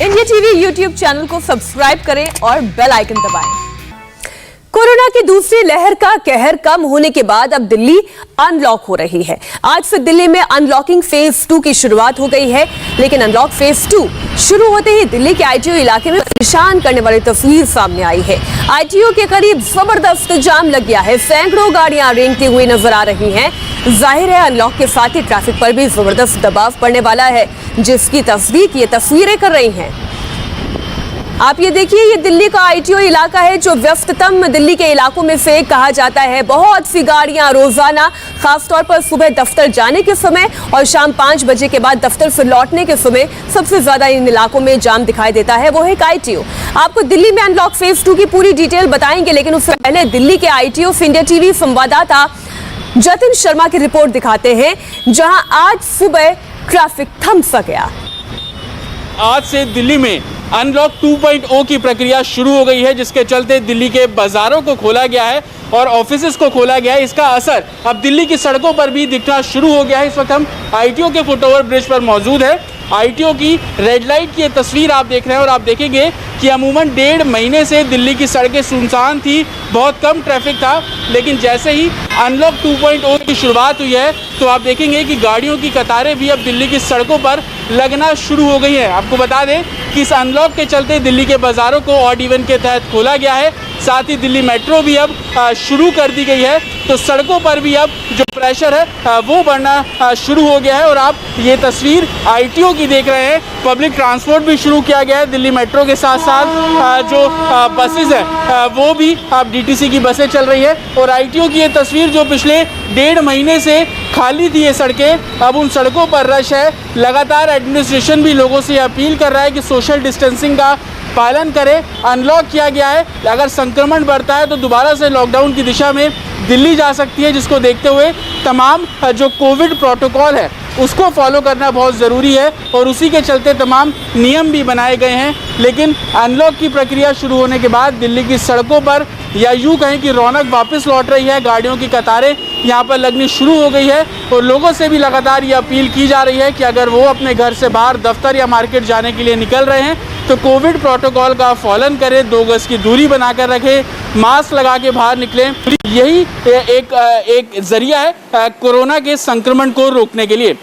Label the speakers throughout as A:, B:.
A: India TV YouTube channel को subscribe करें और बेल आइकन दबाएं। कोरोना की दूसरी लहर का कहर कम होने के बाद अब दिल्ली अनलॉक हो रही है। आज से दिल्ली में अनलॉकिंग फेज 2 की शुरुआत हो गई है, लेकिन अनलॉक फेज 2 शुरू होते ही दिल्ली के आईटीओ इलाके में परेशान करने वाली तस्वीर सामने आई है। आईटीओ के करीब जबरदस्त जाम लग गया है, सैकड़ों गाड़ियां रेंगती हुई नजर आ रही हैं। जाहिर है अनलॉक के साथ ही ट्रैफिक पर भी जबरदस्त दबाव पड़ने वाला है, जिसकी तस्दीक ये तस्वीरें कर रही हैं। आप ये देखिए, ये दिल्ली का आईटीओ इलाका है जो व्यस्ततम दिल्ली के इलाकों में से कहा जाता है। बहुत सी गाड़ियां रोजाना, खासतौर पर सुबह दफ्तर जाने के समय और शाम 5 बजे के बाद दफ्तर से लौटने के समय सबसे ज्यादा इन इलाकों में जाम दिखाई देता है, वो है आईटीओ। आपको दिल्ली में अनलॉक फेज 2 की पूरी डिटेल बताएंगे, लेकिन उससे पहले दिल्ली के आईटीओ इंडिया टीवी संवाददाता जतिन शर्मा की रिपोर्ट दिखाते हैं, जहां आज सुबह ट्रैफिक थम सा गया।
B: आज से दिल्ली में अनलॉक 2.0 की प्रक्रिया शुरू हो गई है, जिसके चलते दिल्ली के बाजारों को खोला गया है और ऑफिसेस को खोला गया है। इसका असर अब दिल्ली की सड़कों पर भी दिखना शुरू हो गया है। इस वक्त हम आईटीओ के फुटओवर ब्रिज पर मौजूद है। आईटीओ की रेड लाइट की तस्वीर आप देख रहे हैं और आप देखेंगे कि अमूमन 1.5 महीने से दिल्ली की सड़कें सुनसान थी, बहुत कम ट्रैफिक था, लेकिन जैसे ही अनलॉक 2.0 की शुरुआत हुई है तो आप देखेंगे कि गाड़ियों की कतारें भी अब दिल्ली की सड़कों पर लगना शुरू हो गई हैं। आपको बता दें कि इस अनलॉक के चलते दिल्ली के बाज़ारों को ऑड इवन के तहत खोला गया है, साथ ही दिल्ली मेट्रो भी अब शुरू कर दी गई है, तो सड़कों पर भी अब जो प्रेशर है वो बढ़ना शुरू हो गया है। और आप ये तस्वीर आईटीओ की देख रहे हैं। पब्लिक ट्रांसपोर्ट भी शुरू किया गया है। दिल्ली मेट्रो के साथ साथ जो बसेज हैं वो भी अब डीटीसी की बसें चल रही है। और आईटीओ की ये तस्वीर जो पिछले 1.5 महीने से खाली थी ये सड़कें, अब उन सड़कों पर रश है। लगातार एडमिनिस्ट्रेशन भी लोगों से अपील कर रहा है कि सोशल डिस्टेंसिंग का पालन करें। अनलॉक किया गया है, अगर संक्रमण बढ़ता है तो दोबारा से लॉकडाउन की दिशा में दिल्ली जा सकती है, जिसको देखते हुए तमाम जो कोविड प्रोटोकॉल है उसको फॉलो करना बहुत ज़रूरी है और उसी के चलते तमाम नियम भी बनाए गए हैं। लेकिन अनलॉक की प्रक्रिया शुरू होने के बाद दिल्ली की सड़कों पर या यूँ कहें कि रौनक वापस लौट रही है। गाड़ियों की कतारें यहाँ पर लगनी शुरू हो गई है और लोगों से भी लगातार ये अपील की जा रही है कि अगर वो अपने घर से बाहर दफ्तर या मार्केट जाने के लिए निकल रहे हैं तो कोविड प्रोटोकॉल का पालन करें, 2 गज की दूरी बनाकर रखें, मास्क लगा के बाहर निकलें। यही एक जरिया है कोरोना के संक्रमण को रोकने के लिए।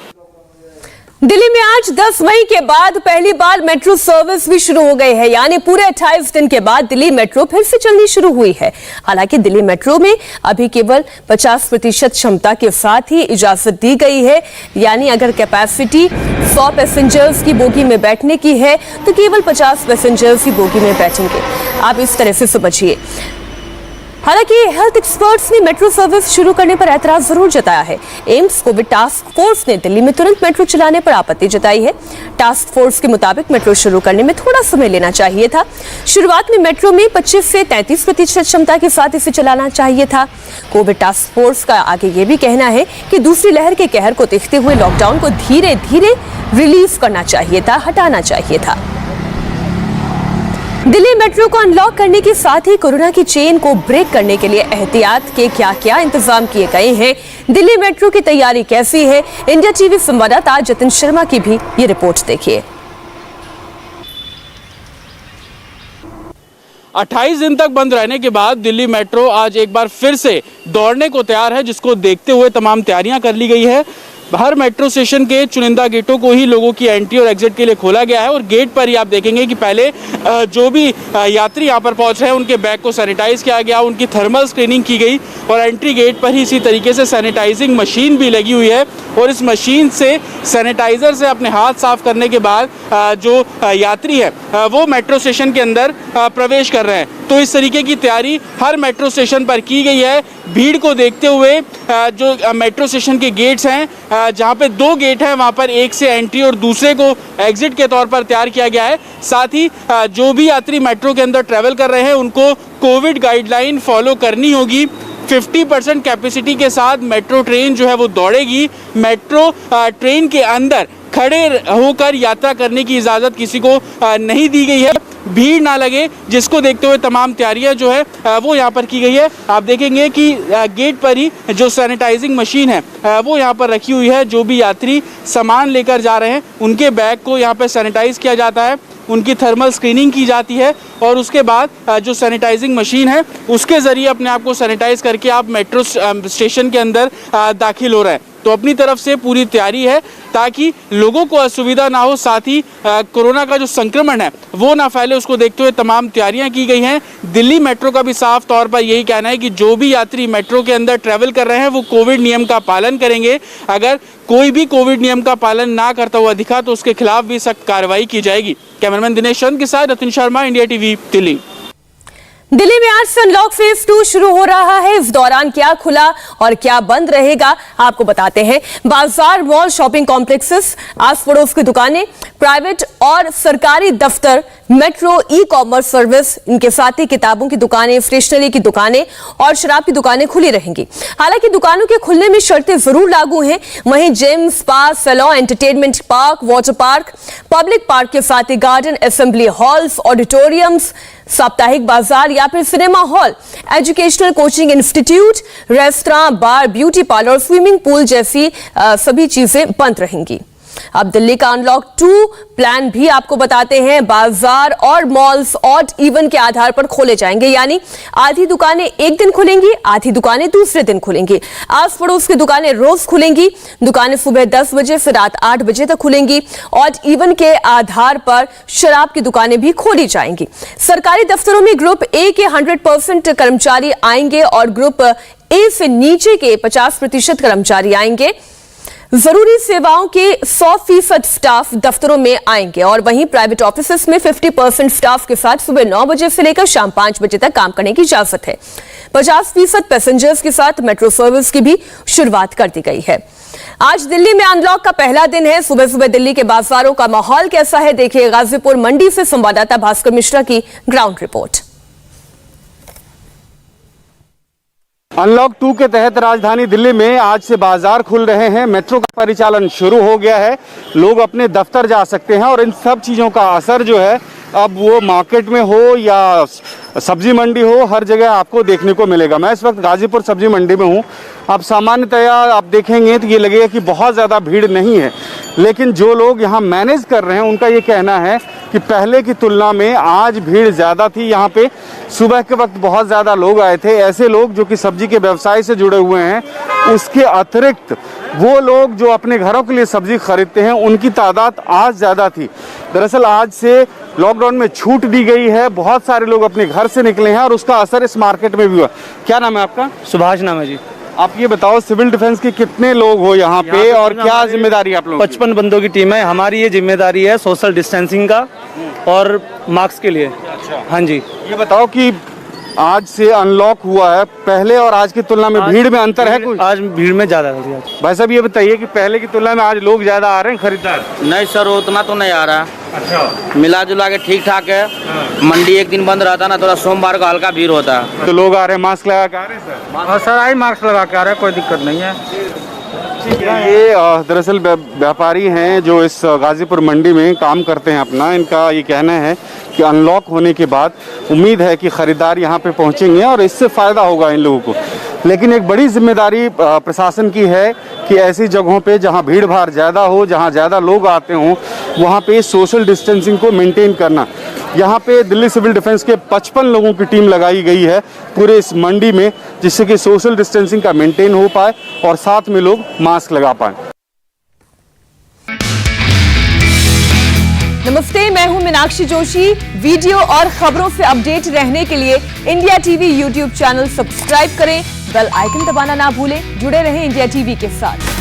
A: दिल्ली में आज 10 मई के बाद पहली बार मेट्रो सर्विस भी शुरू हो गई है, यानी पूरे 28 दिन के बाद दिल्ली मेट्रो फिर से चलनी शुरू हुई है। हालांकि दिल्ली मेट्रो में अभी केवल 50% क्षमता के साथ ही इजाजत दी गई है, यानी अगर कैपेसिटी 100 पैसेंजर्स की बोगी में बैठने की है तो केवल 50 पैसेंजर्स की बोगी में बैठेंगे। आप इस तरह से समझिए। हालांकि हेल्थ एक्सपर्ट्स ने मेट्रो सर्विस शुरू करने पर ऐतराज जरूर जताया है। एम्स कोविड टास्क फोर्स ने दिल्ली में तुरंत मेट्रो चलाने पर आपत्ति जताई है। टास्क फोर्स के मुताबिक मेट्रो शुरू करने में थोड़ा समय लेना चाहिए था। शुरुआत में मेट्रो में 25 से 33% क्षमता के साथ इसे चलाना चाहिए था। कोविड टास्क फोर्स का आगे ये भी कहना है कि दूसरी लहर के कहर को देखते हुए लॉकडाउन को धीरे धीरे रिलीज करना चाहिए था, हटाना चाहिए था। दिल्ली मेट्रो को अनलॉक करने के साथ ही कोरोना की चेन को ब्रेक करने के लिए एहतियात के क्या क्या इंतजाम किए गए हैं, दिल्ली मेट्रो की तैयारी कैसी है, इंडिया टीवी संवाददाता जतिन शर्मा की भी ये रिपोर्ट देखिए।
B: 28 दिन तक बंद रहने के बाद दिल्ली मेट्रो आज एक बार फिर से दौड़ने को तैयार है, जिसको देखते हुए तमाम तैयारियां कर ली गई है। हर मेट्रो स्टेशन के चुनिंदा गेटों को ही लोगों की एंट्री और एग्जिट के लिए खोला गया है और गेट पर ही आप देखेंगे कि पहले जो भी यात्री यहाँ पर पहुँच रहे हैं उनके बैग को सैनिटाइज किया गया, उनकी थर्मल स्क्रीनिंग की गई और एंट्री गेट पर ही इसी तरीके से सैनिटाइजिंग मशीन भी लगी हुई है और इस मशीन से सैनिटाइज़र से अपने हाथ साफ करने के बाद जो यात्री है वो मेट्रो स्टेशन के अंदर प्रवेश कर रहे हैं। तो इस तरीके की तैयारी हर मेट्रो स्टेशन पर की गई है। भीड़ को देखते हुए जो मेट्रो स्टेशन के गेट्स हैं, जहां पे 2 गेट हैं, वहां पर एक से एंट्री और दूसरे को एग्जिट के तौर पर तैयार किया गया है। साथ ही जो भी यात्री मेट्रो के अंदर ट्रैवल कर रहे हैं उनको कोविड गाइडलाइन फॉलो करनी होगी। 50% कैपेसिटी के साथ मेट्रो ट्रेन जो है वो दौड़ेगी। मेट्रो ट्रेन के अंदर खड़े होकर यात्रा करने की इजाज़त किसी को नहीं दी गई है। भीड़ ना लगे जिसको देखते हुए तमाम तैयारियां जो है वो यहाँ पर की गई है। आप देखेंगे कि गेट पर ही जो सैनिटाइजिंग मशीन है वो यहाँ पर रखी हुई है। जो भी यात्री सामान लेकर जा रहे हैं उनके बैग को यहाँ पर सैनिटाइज किया जाता है, उनकी थर्मल स्क्रीनिंग की जाती है और उसके बाद जो सैनिटाइजिंग मशीन है उसके ज़रिए अपने आप को सैनिटाइज करके आप मेट्रो स्टेशन के अंदर दाखिल हो रहे हैं। तो अपनी तरफ से पूरी तैयारी है ताकि लोगों को असुविधा ना हो, साथ ही कोरोना का जो संक्रमण है वो ना फैले, उसको देखते हुए तमाम तैयारियां की गई हैं। दिल्ली मेट्रो का भी साफ तौर पर यही कहना है कि जो भी यात्री मेट्रो के अंदर ट्रैवल कर रहे हैं वो कोविड नियम का पालन करेंगे। अगर कोई भी कोविड नियम का पालन ना करता हुआ दिखा तो उसके खिलाफ भी सख्त कार्रवाई की जाएगी। कैमरामैन दिनेश चंद के साथ रतिन शर्मा, इंडिया टीवी, दिल्ली।
A: दिल्ली में आज से अनलॉक फेज 2 शुरू हो रहा है। इस दौरान क्या खुला और क्या बंद रहेगा आपको बताते हैं। बाजार, मॉल, शॉपिंग कॉम्प्लेक्सेस, आस पड़ोस की दुकानें, प्राइवेट और सरकारी दफ्तर, मेट्रो, ई कॉमर्स सर्विस, इनके साथ ही किताबों की दुकानें, स्टेशनरी की दुकानें और शराब की दुकानें खुली रहेंगी। हालांकि दुकानों के खुलने में शर्तें जरूर लागू हैं। वहीं gym, spa, saloon, entertainment park, water park, public park के साथ ही गार्डन, असेंबली हॉल्स, ऑडिटोरियम्स, साप्ताहिक बाजार या फिर cinema hall, educational coaching institute, restaurant, bar, beauty parlour, swimming pool जैसी सभी चीजें बंद रहेंगी। अब दिल्ली का अनलॉक 2 प्लान भी आपको बताते हैं। बाजार और मॉल्स ऑड इवन के आधार पर खोले जाएंगे, यानी आधी दुकानें एक दिन खुलेंगी, आधी दुकानें दूसरे दिन खुलेंगी। आस पड़ोस की दुकानें रोज खुलेंगी। दुकानें सुबह 10 बजे से रात 8 बजे तक खुलेंगी। ऑड इवन के आधार पर शराब की दुकानें भी खोली जाएंगी। सरकारी दफ्तरों में ग्रुप ए के 100% कर्मचारी आएंगे और ग्रुप ए से नीचे के 50% कर्मचारी आएंगे। जरूरी सेवाओं के 100% स्टाफ दफ्तरों में आएंगे और वहीं प्राइवेट ऑफिसेस में 50% स्टाफ के साथ सुबह 9 बजे से लेकर शाम 5 बजे तक काम करने की इजाजत है। 50% पैसेंजर्स के साथ मेट्रो सर्विस की भी शुरुआत कर दी गई है। आज दिल्ली में अनलॉक का पहला दिन है। सुबह सुबह दिल्ली के बाजारों का माहौल कैसा है, देखिए गाजीपुर मंडी से संवाददाता भास्कर मिश्रा की ग्राउंड रिपोर्ट।
C: अनलॉक 2 के तहत राजधानी दिल्ली में आज से बाजार खुल रहे हैं। मेट्रो का परिचालन शुरू हो गया है। लोग अपने दफ्तर जा सकते हैं और इन सब चीज़ों का असर जो है अब वो मार्केट में हो या सब्जी मंडी हो, हर जगह आपको देखने को मिलेगा। मैं इस वक्त गाजीपुर सब्जी मंडी में हूँ। अब सामान्यतया आप देखेंगे तो ये लगेगा कि बहुत ज़्यादा भीड़ नहीं है, लेकिन जो लोग यहाँ मैनेज कर रहे हैं उनका ये कहना है कि पहले की तुलना में आज भीड़ ज़्यादा थी। यहाँ पे सुबह के वक्त बहुत ज़्यादा लोग आए थे, ऐसे लोग जो कि सब्जी के व्यवसाय से जुड़े हुए हैं। उसके अतिरिक्त वो लोग जो अपने घरों के लिए सब्जी खरीदते हैं उनकी तादाद आज ज़्यादा थी। दरअसल आज से लॉकडाउन में छूट दी गई है, बहुत सारे लोग अपने घर से निकले हैं और उसका असर इस मार्केट में भी हुआ। क्या नाम है आपका?
D: सुभाष नाम है जी।
C: आप ये बताओ, सिविल डिफेंस के कितने लोग हो यहाँ पे और क्या जिम्मेदारी आप लोग?
D: 55 बंदों की टीम है हमारी। ये जिम्मेदारी है सोशल डिस्टेंसिंग का और मास्क के लिए।
C: अच्छा,
D: हाँ जी।
C: ये बताओ कि आज से अनलॉक हुआ है, पहले और आज की तुलना में भीड़ में अंतर है कुछ?
D: आज भीड़ में ज्यादा है।
C: भाई साहब ये बताइए कि पहले की तुलना में आज लोग ज्यादा आ रहे हैं खरीदार?
E: नहीं सर, उतना तो नहीं आ रहा।
C: अच्छा,
E: मिला जुला के ठीक ठाक है। मंडी एक दिन बंद रहता ना, थोड़ा सोमवार को हल्का भीड़ होता है।
C: तो लोग आ रहे हैं मास्क लगा के आ रहे हैं सर?
D: हाँ सर, आई मास्क लगा के आ रहे हैं, कोई दिक्कत नहीं है।
C: ये दरअसल व्यापारी हैं जो इस गाजीपुर मंडी में काम करते हैं अपना। इनका ये कहना है कि अनलॉक होने के बाद उम्मीद है कि ख़रीदार यहाँ पे पहुँचेंगे और इससे फ़ायदा होगा इन लोगों को। लेकिन एक बड़ी जिम्मेदारी प्रशासन की है कि ऐसी जगहों पे जहाँ भीड़ भाड़ ज़्यादा हो, जहाँ ज़्यादा लोग आते हों, वहाँ पे सोशल डिस्टेंसिंग को मेंटेन करना। यहाँ पे दिल्ली सिविल डिफेंस के 55 लोगों की टीम लगाई गई है पूरे इस मंडी में, जिससे कि सोशल डिस्टेंसिंग का मेंटेन हो पाए और साथ में लोग मास्क लगा पाए।
A: नमस्ते, मैं हूं मीनाक्षी जोशी। वीडियो और खबरों से अपडेट रहने के लिए India TV YouTube channel subscribe करें, बेल आइकन दबाना ना भूलें। जुड़े रहें इंडिया टीवी के साथ।